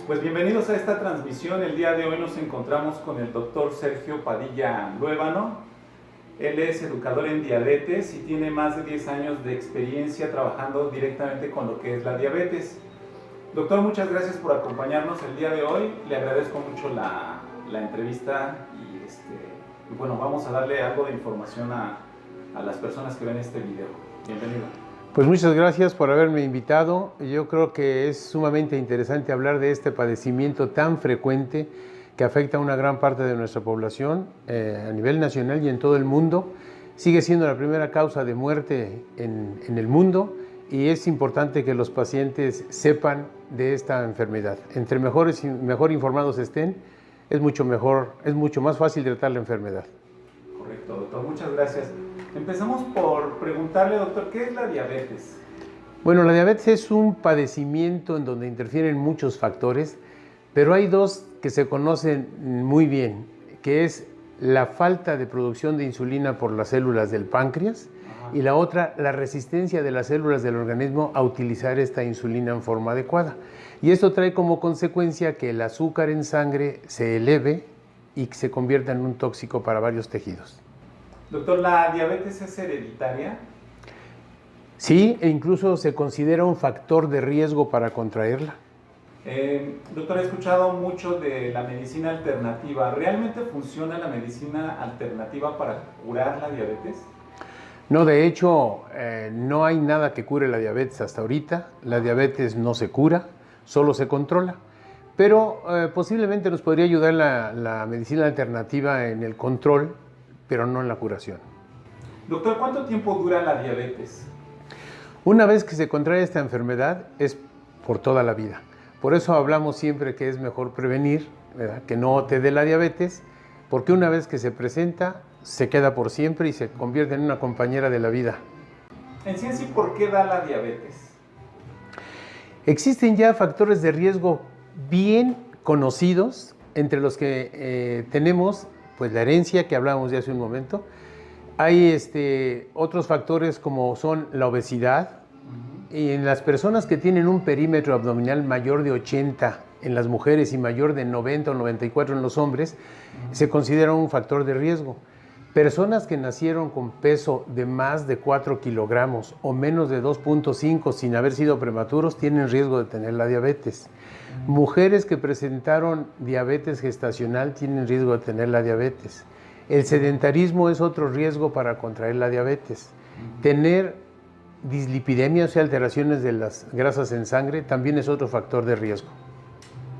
Pues bienvenidos a esta transmisión. El día de hoy nos encontramos con el doctor Sergio Padilla Luébano. Él es educador en diabetes y tiene más de 10 años de experiencia trabajando directamente con lo que es la diabetes. Doctor, muchas gracias por acompañarnos el día de hoy. Le agradezco mucho la entrevista y bueno, vamos a darle algo de información a las personas que ven este video. Bienvenido. Pues muchas gracias por haberme invitado. Yo creo que es sumamente interesante hablar de este padecimiento tan frecuente que afecta a una gran parte de nuestra población a nivel nacional y en todo el mundo. Sigue siendo la primera causa de muerte en el mundo y es importante que los pacientes sepan de esta enfermedad. Entre mejor informados estén, es mucho más fácil tratar la enfermedad. Correcto, doctor. Muchas gracias. Empezamos por preguntarle, doctor, ¿qué es la diabetes? Bueno, la diabetes es un padecimiento en donde interfieren muchos factores, pero hay dos que se conocen muy bien, que es la falta de producción de insulina por las células del páncreas y la otra, la resistencia de las células del organismo a utilizar esta insulina en forma adecuada. Y esto trae como consecuencia que el azúcar en sangre se eleve y se convierta en un tóxico para varios tejidos. Doctor, ¿la diabetes es hereditaria? Sí, e incluso se considera un factor de riesgo para contraerla. Doctor, he escuchado mucho de la medicina alternativa. ¿Realmente funciona la medicina alternativa para curar la diabetes? No, de hecho, no hay nada que cure la diabetes hasta ahorita. La diabetes no se cura, solo se controla. Pero posiblemente nos podría ayudar la medicina alternativa en el control, pero no en la curación. Doctor, ¿cuánto tiempo dura la diabetes? Una vez que se contrae esta enfermedad es por toda la vida. Por eso hablamos siempre que es mejor prevenir, ¿verdad?, que no te dé la diabetes, porque una vez que se presenta, se queda por siempre y se convierte en una compañera de la vida. En sí, ¿por qué da la diabetes? Existen ya factores de riesgo bien conocidos, entre los que tenemos pues la herencia que hablábamos de hace un momento. Hay otros factores como son la obesidad, y en las personas que tienen un perímetro abdominal mayor de 80 en las mujeres y mayor de 90 o 94 en los hombres, se considera un factor de riesgo. Personas que nacieron con peso de más de 4 kilogramos o menos de 2.5 sin haber sido prematuros tienen riesgo de tener la diabetes. Mujeres que presentaron diabetes gestacional tienen riesgo de tener la diabetes. El sedentarismo es otro riesgo para contraer la diabetes. Tener dislipidemia, o sea, alteraciones de las grasas en sangre, también es otro factor de riesgo.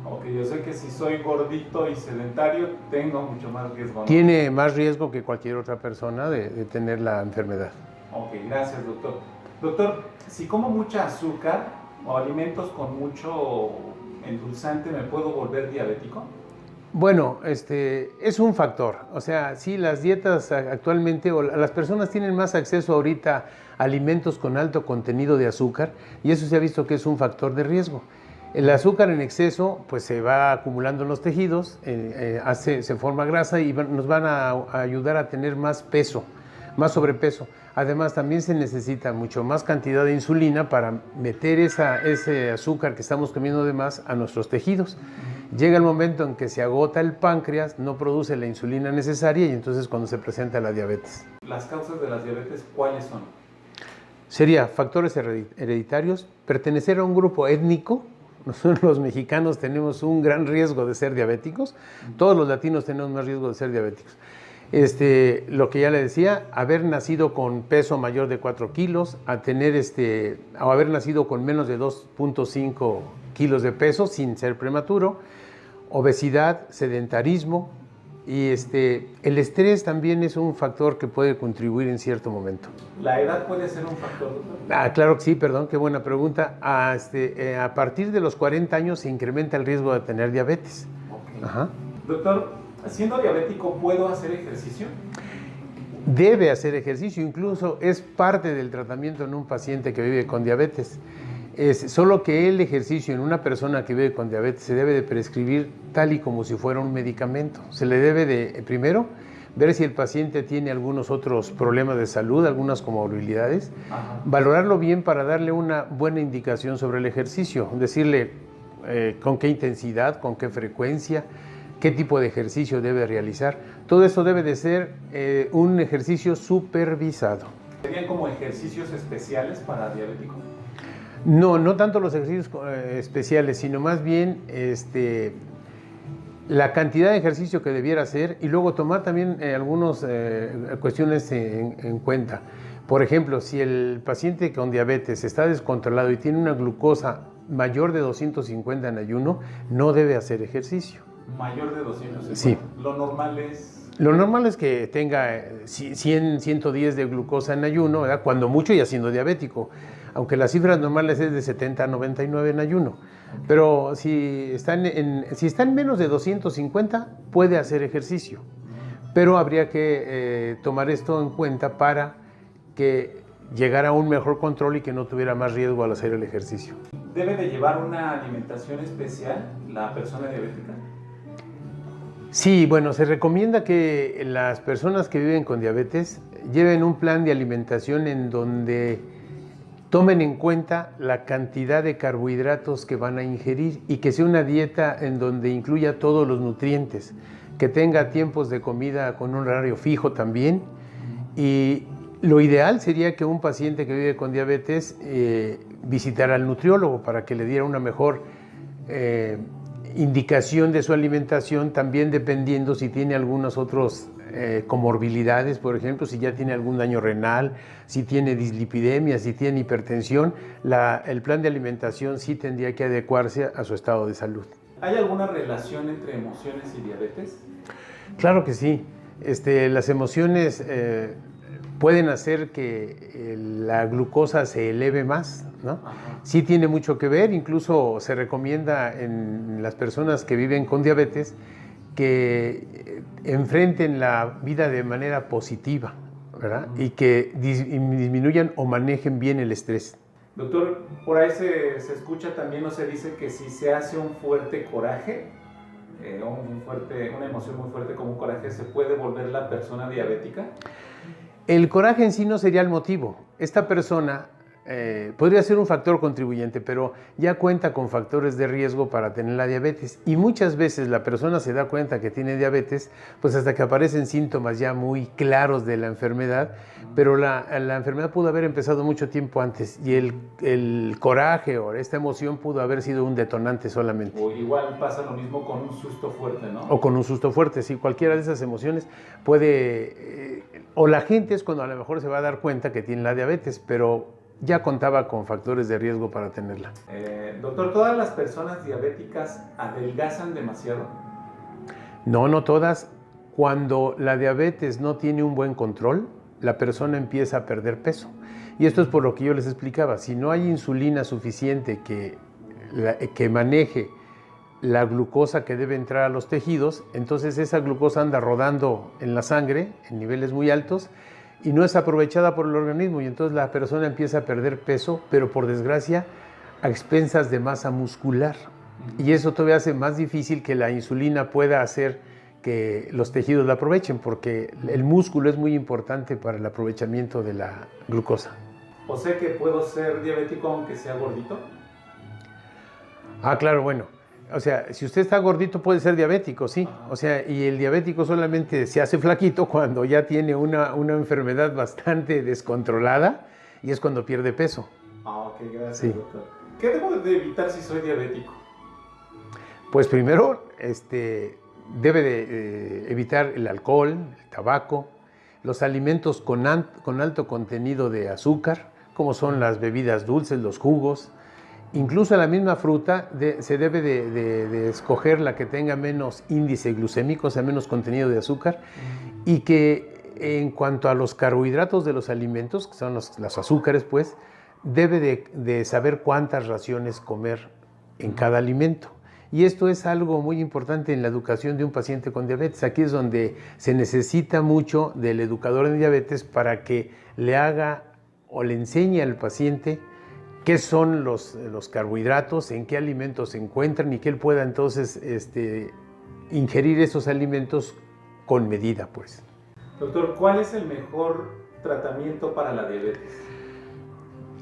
Ok, yo sé que si soy gordito y sedentario, tengo mucho más riesgo, ¿no? Tiene más riesgo que cualquier otra persona de tener la enfermedad. Ok, gracias, doctor. Doctor, si como mucha azúcar o alimentos con mucho endulzante, ¿me puedo volver diabético? Bueno, es un factor. O sea, sí, las dietas actualmente, o las personas tienen más acceso ahorita a alimentos con alto contenido de azúcar, y eso se ha visto que es un factor de riesgo. El azúcar en exceso pues se va acumulando en los tejidos, se forma grasa y nos van a ayudar a tener más peso, más sobrepeso. Además también se necesita mucho más cantidad de insulina para meter ese azúcar que estamos comiendo de más a nuestros tejidos. Llega el momento en que se agota el páncreas, no produce la insulina necesaria y entonces cuando se presenta la diabetes. ¿Las causas de la diabetes cuáles son? Sería factores hereditarios, pertenecer a un grupo étnico. Nosotros los mexicanos tenemos un gran riesgo de ser diabéticos, todos los latinos tenemos más riesgo de ser diabéticos. Lo que ya le decía, haber nacido con peso mayor de 4 kilos, o haber nacido con menos de 2.5 kilos de peso sin ser prematuro, obesidad, sedentarismo, y el estrés también es un factor que puede contribuir en cierto momento. ¿La edad puede ser un factor, doctor? Claro que sí, perdón, qué buena pregunta. A partir de los 40 años se incrementa el riesgo de tener diabetes. Okay. Ajá. Doctor, siendo diabético, ¿puedo hacer ejercicio? Debe hacer ejercicio, incluso es parte del tratamiento en un paciente que vive con diabetes. Solo que el ejercicio en una persona que vive con diabetes se debe de prescribir tal y como si fuera un medicamento. Se le debe de, primero, ver si el paciente tiene algunos otros problemas de salud, algunas comorbilidades, valorarlo bien para darle una buena indicación sobre el ejercicio, decirle, con qué intensidad, con qué frecuencia, qué tipo de ejercicio debe realizar. Todo eso debe de ser un ejercicio supervisado. ¿Serían como ejercicios especiales para diabéticos? No, no tanto los ejercicios especiales, sino más bien la cantidad de ejercicio que debiera hacer y luego tomar también algunas cuestiones en cuenta. Por ejemplo, si el paciente con diabetes está descontrolado y tiene una glucosa mayor de 250 en ayuno, no debe hacer ejercicio. Mayor de 250. Sí. Lo normal es... Lo normal es que tenga 100, 110 de glucosa en ayuno, ¿verdad? Cuando mucho y siendo diabético, aunque las cifras normales es de 70 a 99 en ayuno. Pero si está en menos de 250, puede hacer ejercicio. Pero habría que tomar esto en cuenta para que llegara a un mejor control y que no tuviera más riesgo al hacer el ejercicio. ¿Debe de llevar una alimentación especial la persona diabética? Sí, bueno, se recomienda que las personas que viven con diabetes lleven un plan de alimentación en donde tomen en cuenta la cantidad de carbohidratos que van a ingerir y que sea una dieta en donde incluya todos los nutrientes, que tenga tiempos de comida con un horario fijo también. Y lo ideal sería que un paciente que vive con diabetes visitara al nutriólogo para que le diera una mejor indicación de su alimentación, también dependiendo si tiene algunas otras comorbilidades, por ejemplo, si ya tiene algún daño renal, si tiene dislipidemia, si tiene hipertensión, el plan de alimentación sí tendría que adecuarse a su estado de salud. ¿Hay alguna relación entre emociones y diabetes? Claro que sí. Las emociones pueden hacer que la glucosa se eleve más, ¿no? Ajá. Sí tiene mucho que ver, incluso se recomienda en las personas que viven con diabetes que enfrenten la vida de manera positiva, ¿verdad? Y que disminuyan o manejen bien el estrés. Doctor, por ahí se escucha también o se dice que si se hace un fuerte coraje, una emoción muy fuerte como un coraje, ¿se puede volver la persona diabética? El coraje en sí no sería el motivo. Esta persona podría ser un factor contribuyente, pero ya cuenta con factores de riesgo para tener la diabetes. Y muchas veces la persona se da cuenta que tiene diabetes, pues hasta que aparecen síntomas ya muy claros de la enfermedad, pero la enfermedad pudo haber empezado mucho tiempo antes y el coraje o esta emoción pudo haber sido un detonante solamente. O igual pasa lo mismo con un susto fuerte, ¿no? O con un susto fuerte, sí, cualquiera de esas emociones puede... o la gente es cuando a lo mejor se va a dar cuenta que tiene la diabetes, pero ya contaba con factores de riesgo para tenerla. Doctor, ¿todas las personas diabéticas adelgazan demasiado? No, no todas. Cuando la diabetes no tiene un buen control, la persona empieza a perder peso. Y esto es por lo que yo les explicaba. Si no hay insulina suficiente que maneje la glucosa que debe entrar a los tejidos, entonces esa glucosa anda rodando en la sangre en niveles muy altos y no es aprovechada por el organismo y entonces la persona empieza a perder peso, pero por desgracia a expensas de masa muscular. Y eso todavía hace más difícil que la insulina pueda hacer que los tejidos la aprovechen, porque el músculo es muy importante para el aprovechamiento de la glucosa. ¿O sé que puedo ser diabético aunque sea gordito? Ah, claro, bueno. O sea, si usted está gordito puede ser diabético, sí. O sea, y el diabético solamente se hace flaquito cuando ya tiene una enfermedad bastante descontrolada y es cuando pierde peso. Ah, ok, gracias, sí. Doctor. ¿Qué debo de evitar si soy diabético? Pues primero, debe de evitar el alcohol, el tabaco, los alimentos con alto contenido de azúcar, como son las bebidas dulces, los jugos. Incluso la misma fruta se debe de escoger la que tenga menos índice glucémico, o sea, menos contenido de azúcar, y que en cuanto a los carbohidratos de los alimentos, que son los azúcares, pues, debe de saber cuántas raciones comer en cada alimento. Y esto es algo muy importante en la educación de un paciente con diabetes. Aquí es donde se necesita mucho del educador en diabetes para que le haga o le enseñe al paciente qué son los carbohidratos, en qué alimentos se encuentran y que él pueda entonces ingerir esos alimentos con medida, pues. Doctor, ¿cuál es el mejor tratamiento para la diabetes?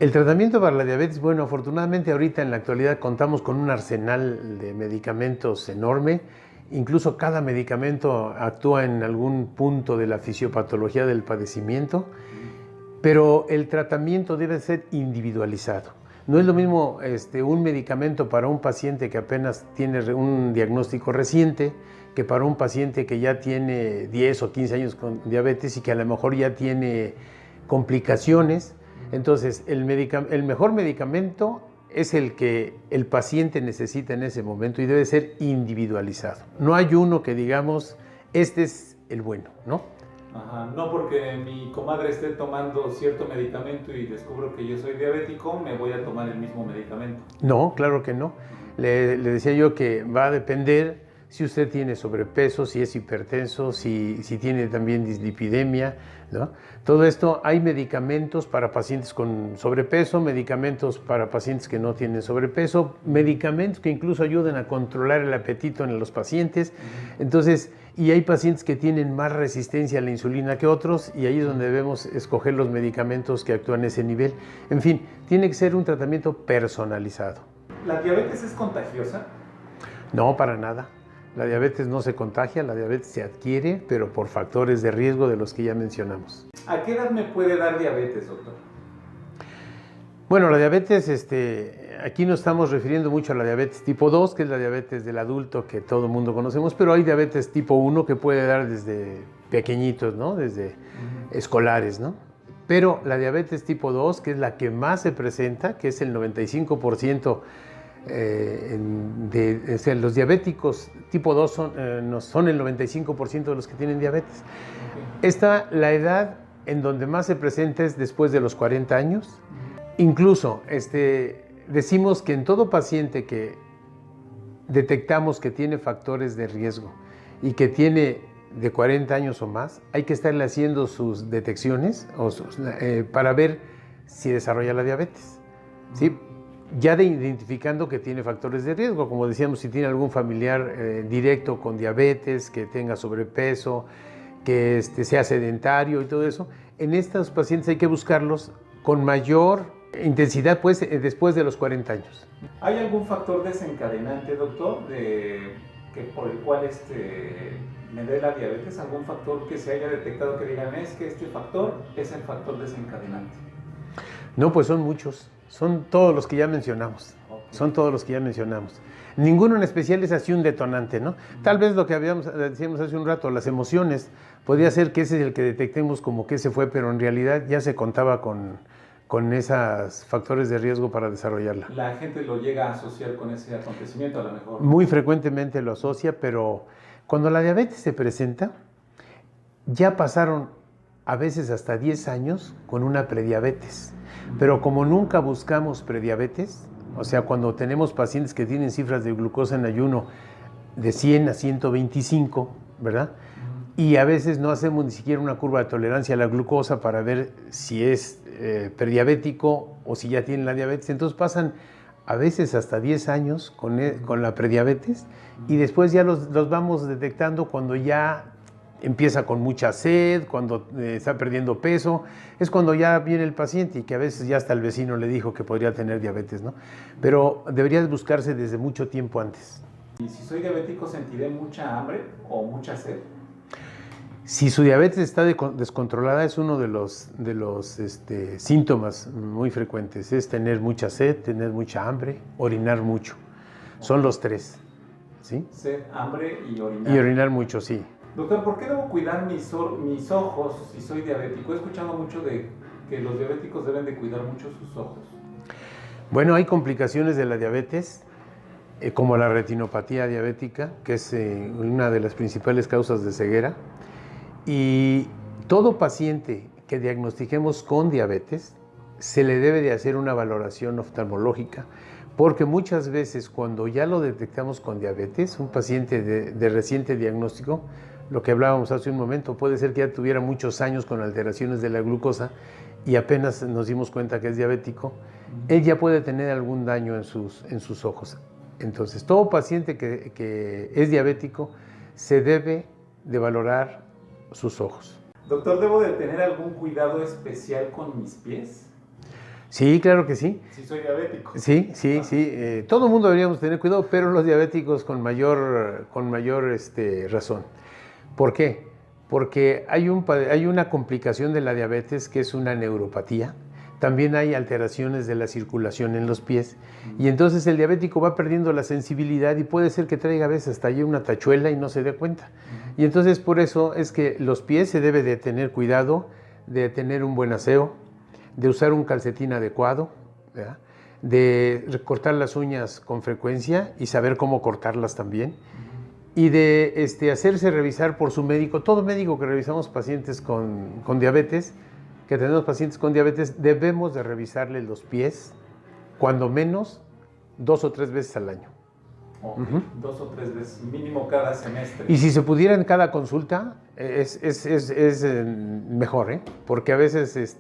El tratamiento para la diabetes, bueno, afortunadamente ahorita en la actualidad contamos con un arsenal de medicamentos enorme. Incluso cada medicamento actúa en algún punto de la fisiopatología del padecimiento, pero el tratamiento debe ser individualizado. No es lo mismo un medicamento para un paciente que apenas tiene un diagnóstico reciente que para un paciente que ya tiene 10 o 15 años con diabetes y que a lo mejor ya tiene complicaciones. Entonces, el mejor medicamento es el que el paciente necesita en ese momento y debe ser individualizado. No hay uno que digamos, este es el bueno, ¿no? Ajá, no porque mi comadre esté tomando cierto medicamento y descubro que yo soy diabético, me voy a tomar el mismo medicamento. No, claro que no. Le decía yo que va a depender si usted tiene sobrepeso, si es hipertenso, si tiene también dislipidemia, ¿no? Todo esto, hay medicamentos para pacientes con sobrepeso, medicamentos para pacientes que no tienen sobrepeso, medicamentos que incluso ayudan a controlar el apetito en los pacientes. Entonces, y hay pacientes que tienen más resistencia a la insulina que otros y ahí es donde debemos escoger los medicamentos que actúan a ese nivel. En fin, tiene que ser un tratamiento personalizado. ¿La diabetes es contagiosa? No, para nada. La diabetes no se contagia, la diabetes se adquiere, pero por factores de riesgo de los que ya mencionamos. ¿A qué edad me puede dar diabetes, doctor? Bueno, la diabetes, aquí no estamos refiriendo mucho a la diabetes tipo 2, que es la diabetes del adulto que todo el mundo conocemos, pero hay diabetes tipo 1 que puede dar desde pequeñitos, ¿no? Desde escolares, ¿no? Pero la diabetes tipo 2, que es la que más se presenta, que es el 95%, los diabéticos tipo 2 son el 95% de los que tienen diabetes. La edad en donde más se presenta es después de los 40 años. Incluso decimos que en todo paciente que detectamos que tiene factores de riesgo y que tiene de 40 años o más, hay que estarle haciendo sus detecciones para ver si desarrolla la diabetes, ¿sí? Ya identificando que tiene factores de riesgo, como decíamos, si tiene algún familiar directo con diabetes, que tenga sobrepeso, que sea sedentario y todo eso, en estos pacientes hay que buscarlos con mayor intensidad, pues, después de los 40 años. ¿Hay algún factor desencadenante, doctor, por el cual me dé la diabetes? ¿Algún factor que se haya detectado que digan, es que este factor es el factor desencadenante? No, pues son muchos. Son todos los que ya mencionamos. Okay. Son todos los que ya mencionamos. Ninguno en especial es así un detonante, ¿no? Tal vez lo que decíamos hace un rato, las emociones, podría ser que ese es el que detectemos como que ese fue, pero en realidad ya se contaba con esos factores de riesgo para desarrollarla. ¿La gente lo llega a asociar con ese acontecimiento a lo mejor? Muy frecuentemente lo asocia, pero cuando la diabetes se presenta, ya pasaron a veces hasta 10 años con una prediabetes. Pero como nunca buscamos prediabetes, o sea, cuando tenemos pacientes que tienen cifras de glucosa en ayuno de 100 a 125, ¿verdad? Y a veces no hacemos ni siquiera una curva de tolerancia a la glucosa para ver si es prediabético o si ya tiene la diabetes. Entonces pasan a veces hasta 10 años con la prediabetes y después ya los vamos detectando cuando ya empieza con mucha sed, cuando está perdiendo peso, es cuando ya viene el paciente y que a veces ya hasta el vecino le dijo que podría tener diabetes, ¿no? Pero debería buscarse desde mucho tiempo antes. ¿Y si soy diabético sentiré mucha hambre o mucha sed? Si su diabetes está descontrolada es uno de los síntomas muy frecuentes, es tener mucha sed, tener mucha hambre, orinar mucho. Son los tres, ¿sí? Sed, hambre y orinar. Y orinar mucho, sí. Doctor, ¿por qué debo cuidar mis ojos si soy diabético? He escuchado mucho de que los diabéticos deben de cuidar mucho sus ojos. Bueno, hay complicaciones de la diabetes, como la retinopatía diabética, que es una de las principales causas de ceguera. Y todo paciente que diagnostiquemos con diabetes, se le debe de hacer una valoración oftalmológica, porque muchas veces cuando ya lo detectamos con diabetes, un paciente de reciente diagnóstico, lo que hablábamos hace un momento, puede ser que ya tuviera muchos años con alteraciones de la glucosa y apenas nos dimos cuenta que es diabético, él ya puede tener algún daño en sus ojos. Entonces, todo paciente que es diabético se debe de valorar sus ojos. Doctor, ¿debo de tener algún cuidado especial con mis pies? Sí, claro que sí. Si soy diabético. Sí, sí, sí. Todo el mundo deberíamos tener cuidado, pero los diabéticos con mayor razón. ¿Por qué? Porque hay una complicación de la diabetes que es una neuropatía. También hay alteraciones de la circulación en los pies. Y entonces el diabético va perdiendo la sensibilidad y puede ser que traiga a veces hasta allí una tachuela y no se dé cuenta. Y entonces por eso es que los pies se debe de tener cuidado, de tener un buen aseo, de usar un calcetín adecuado, ¿verdad? De cortar las uñas con frecuencia y saber cómo cortarlas también, y de hacerse revisar por su médico. Todo médico que revisamos pacientes con diabetes, que tenemos pacientes con diabetes, debemos de revisarle los pies cuando menos 2 o 3 veces al año. Okay. 2 o 3 veces, mínimo cada semestre. Y si se pudiera en cada consulta, es mejor, ¿eh? Porque a veces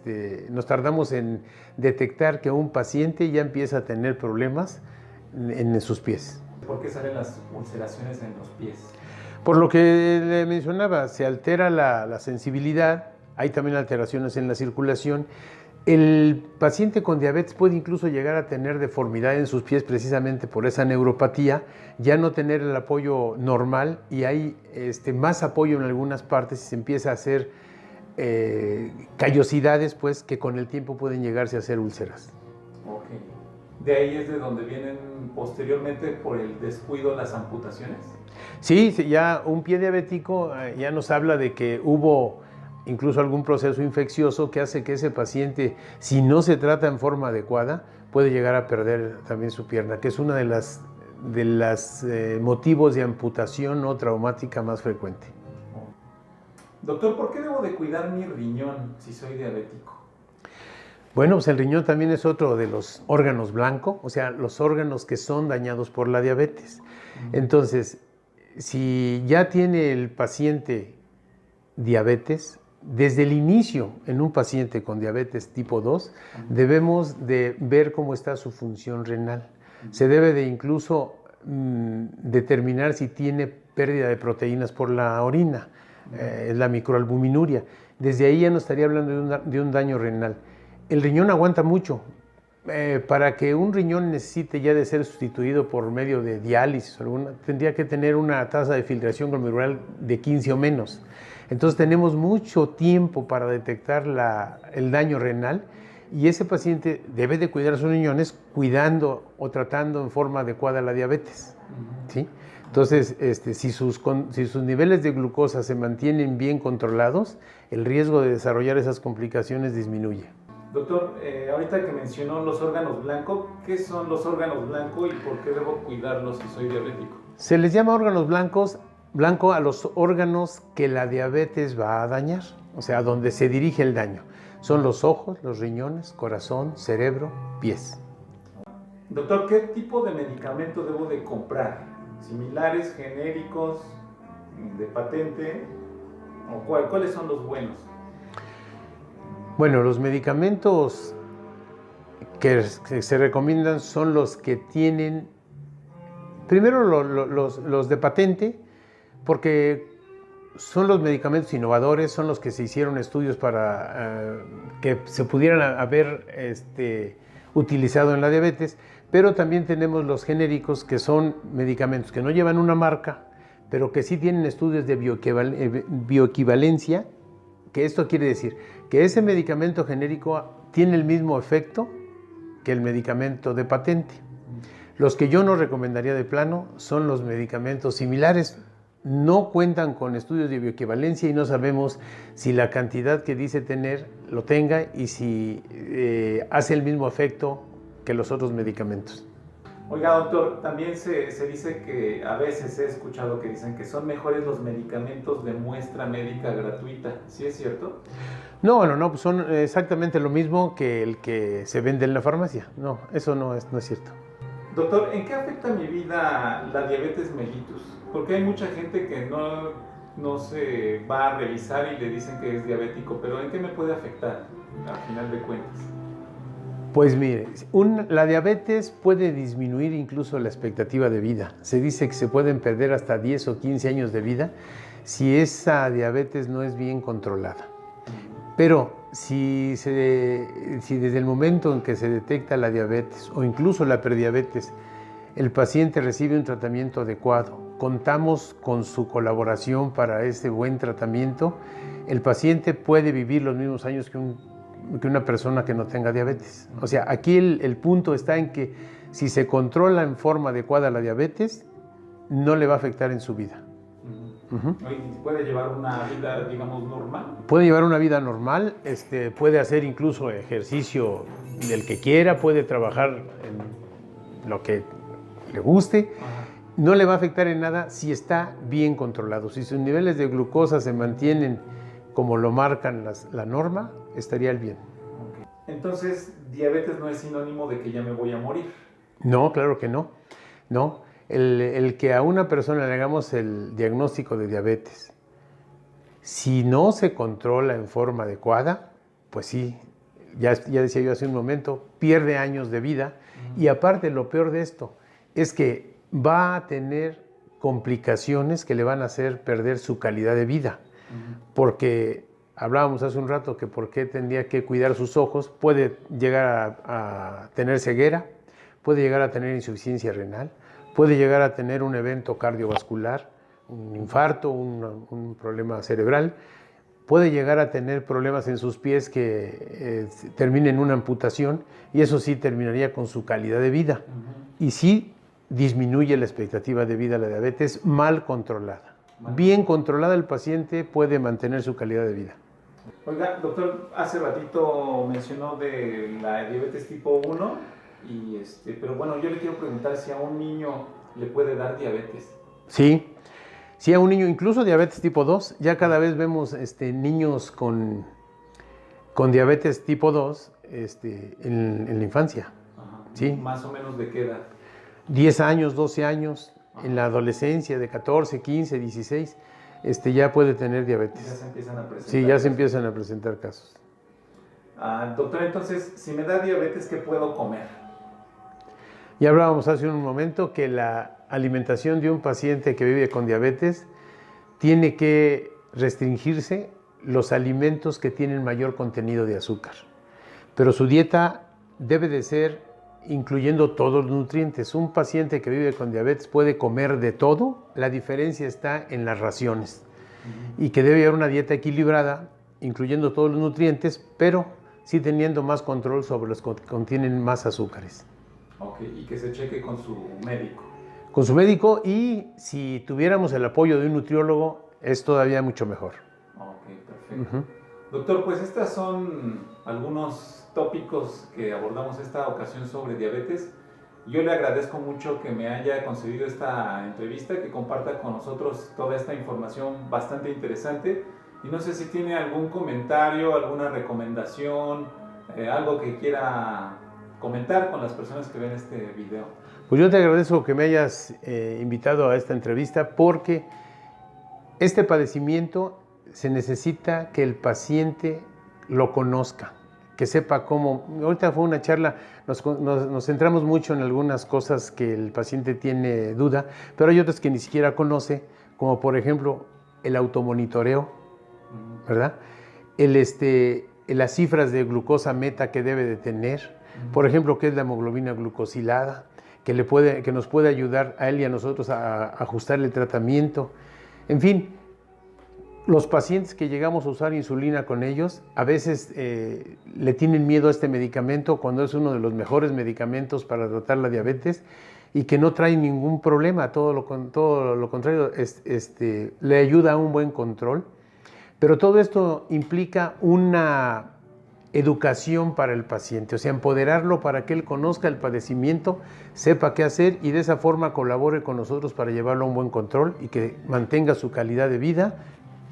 nos tardamos en detectar que un paciente ya empieza a tener problemas en sus pies. ¿Por qué salen las ulceraciones en los pies? Por lo que le mencionaba, se altera la sensibilidad, hay también alteraciones en la circulación. El paciente con diabetes puede incluso llegar a tener deformidad en sus pies precisamente por esa neuropatía, ya no tener el apoyo normal, y hay más apoyo en algunas partes y se empieza a hacer callosidades, pues, que con el tiempo pueden llegarse a hacer úlceras. Ok. ¿De ahí es de donde vienen posteriormente por el descuido las amputaciones? Sí, ya un pie diabético ya nos habla de que hubo incluso algún proceso infeccioso que hace que ese paciente, si no se trata en forma adecuada, puede llegar a perder también su pierna, que es una de las motivos de amputación no traumática más frecuente. Doctor, ¿por qué debo de cuidar mi riñón si soy diabético? Bueno, pues el riñón también es otro de los órganos blancos, o sea, los órganos que son dañados por la diabetes. Entonces, si ya tiene el paciente diabetes, desde el inicio en un paciente con diabetes tipo 2, debemos de ver cómo está su función renal. Se debe de incluso determinar si tiene pérdida de proteínas por la orina, es la microalbuminuria. Desde ahí ya nos estaría hablando de un daño renal. El riñón aguanta mucho. Para que un riñón necesite ya de ser sustituido por medio de diálisis o alguna, tendría que tener una tasa de filtración glomerular de 15 o menos. Entonces tenemos mucho tiempo para detectar el daño renal, y ese paciente debe de cuidar sus riñones cuidando o tratando en forma adecuada la diabetes. ¿Sí? Entonces, si sus niveles de glucosa se mantienen bien controlados, el riesgo de desarrollar esas complicaciones disminuye. Doctor, ahorita que mencionó los órganos blancos, ¿qué son los órganos blancos y por qué debo cuidarlos si soy diabético? Se les llama órganos blanco a los órganos que la diabetes va a dañar, o sea, donde se dirige el daño. Son los ojos, los riñones, corazón, cerebro, pies. Doctor, ¿qué tipo de medicamento debo de comprar? ¿Similares, genéricos, de patente? ¿O cuáles son los buenos? Bueno, los medicamentos que se recomiendan son los que tienen, primero los de patente, porque son los medicamentos innovadores, son los que se hicieron estudios para que se pudieran haber utilizado en la diabetes, pero también tenemos los genéricos, que son medicamentos que no llevan una marca, pero que sí tienen estudios de bioequivalencia, que esto quiere decir que ese medicamento genérico tiene el mismo efecto que el medicamento de patente. Los que yo no recomendaría de plano son los medicamentos similares. No cuentan con estudios de bioequivalencia y no sabemos si la cantidad que dice tener lo tenga y si hace el mismo efecto que los otros medicamentos. Oiga, doctor, también se dice que a veces he escuchado que dicen que son mejores los medicamentos de muestra médica gratuita. ¿Sí es cierto? No, pues son exactamente lo mismo que el que se vende en la farmacia. No, eso no es cierto. Doctor, ¿en qué afecta mi vida la diabetes mellitus? Porque hay mucha gente que no se va a revisar y le dicen que es diabético, pero ¿en qué me puede afectar al final de cuentas? Pues mire, la diabetes puede disminuir incluso la expectativa de vida. Se dice que se pueden perder hasta 10 o 15 años de vida si esa diabetes no es bien controlada. Pero si desde el momento en que se detecta la diabetes o incluso la prediabetes, el paciente recibe un tratamiento adecuado, contamos con su colaboración para ese buen tratamiento, el paciente puede vivir los mismos años que una persona que no tenga diabetes. O sea, aquí el punto está en que si se controla en forma adecuada la diabetes, no le va a afectar en su vida. ¿Puede llevar una vida, digamos, normal? Puede llevar una vida normal, puede hacer incluso ejercicio del que quiera, puede trabajar en lo que le guste. No le va a afectar en nada si está bien controlado. Si sus niveles de glucosa se mantienen como lo marcan la norma, estaría el bien. Entonces, diabetes no es sinónimo de que ya me voy a morir. No, claro que no. No. El que a una persona le hagamos el diagnóstico de diabetes, si no se controla en forma adecuada, pues sí, ya decía yo hace un momento, pierde años de vida. Y aparte, lo peor de esto es que va a tener complicaciones que le van a hacer perder su calidad de vida. Porque hablábamos hace un rato que por qué tendría que cuidar sus ojos, puede llegar a tener ceguera, puede llegar a tener insuficiencia renal, puede llegar a tener un evento cardiovascular, un infarto, un problema cerebral, puede llegar a tener problemas en sus pies que terminen en una amputación, y eso sí terminaría con su calidad de vida. Y sí disminuye la expectativa de vida la diabetes mal controlada. Bien controlada, el paciente puede mantener su calidad de vida. Oiga, doctor, hace ratito mencionó de la diabetes tipo 1, pero bueno, yo le quiero preguntar si a un niño le puede dar diabetes. Sí, a un niño, incluso diabetes tipo 2, ya cada vez vemos niños con diabetes tipo 2 en la infancia. ¿Sí? ¿Más o menos de qué edad? 10 años, 12 años, en la adolescencia de 14, 15, 16, ya puede tener diabetes. Ya se empiezan a presentar. Sí, ya se empiezan a presentar casos. Doctor, entonces, si me da diabetes, ¿qué puedo comer? Ya hablábamos hace un momento que la alimentación de un paciente que vive con diabetes tiene que restringirse los alimentos que tienen mayor contenido de azúcar. Pero su dieta debe de ser incluyendo todos los nutrientes. Un paciente que vive con diabetes puede comer de todo, la diferencia está en las raciones. Y que debe haber una dieta equilibrada, incluyendo todos los nutrientes, pero sí teniendo más control sobre los que contienen más azúcares. Ok, y que se cheque con su médico. Con su médico, y si tuviéramos el apoyo de un nutriólogo, es todavía mucho mejor. Ok, perfecto. Doctor, pues estos son algunos tópicos que abordamos esta ocasión sobre diabetes. Yo le agradezco mucho que me haya concedido esta entrevista, que comparta con nosotros toda esta información bastante interesante. Y no sé si tiene algún comentario, alguna recomendación, algo que quiera comentar con las personas que ven este video. Pues yo te agradezco que me hayas invitado a esta entrevista, porque este padecimiento se necesita que el paciente lo conozca, que sepa cómo. Ahorita fue una charla, nos centramos mucho en algunas cosas que el paciente tiene duda, pero hay otras que ni siquiera conoce, como por ejemplo el automonitoreo, ¿verdad? Las cifras de glucosa meta que debe de tener, por ejemplo, qué es la hemoglobina glucosilada, que nos puede ayudar a él y a nosotros a ajustar el tratamiento. En fin, los pacientes que llegamos a usar insulina con ellos, a veces le tienen miedo a este medicamento cuando es uno de los mejores medicamentos para tratar la diabetes y que no trae ningún problema, todo lo contrario, le ayuda a un buen control. Pero todo esto implica una educación para el paciente, o sea, empoderarlo para que él conozca el padecimiento, sepa qué hacer y de esa forma colabore con nosotros para llevarlo a un buen control y que mantenga su calidad de vida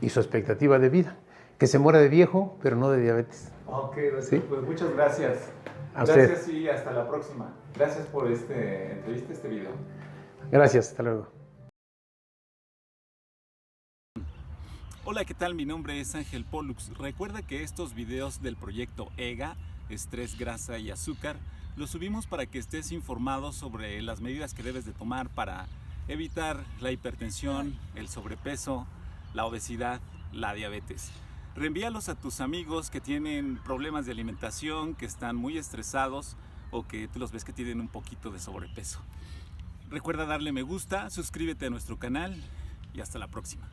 y su expectativa de vida, que se muera de viejo, pero no de diabetes. Ok, ¿Sí? Pues muchas gracias. Gracias y hasta la próxima. Gracias por entrevista, este video. Gracias, hasta luego. Hola, ¿qué tal? Mi nombre es Ángel Pollux. Recuerda que estos videos del proyecto EGA, Estrés, Grasa y Azúcar, los subimos para que estés informado sobre las medidas que debes de tomar para evitar la hipertensión, el sobrepeso, la obesidad, la diabetes. Reenvíalos a tus amigos que tienen problemas de alimentación, que están muy estresados o que tú los ves que tienen un poquito de sobrepeso. Recuerda darle me gusta, suscríbete a nuestro canal y hasta la próxima.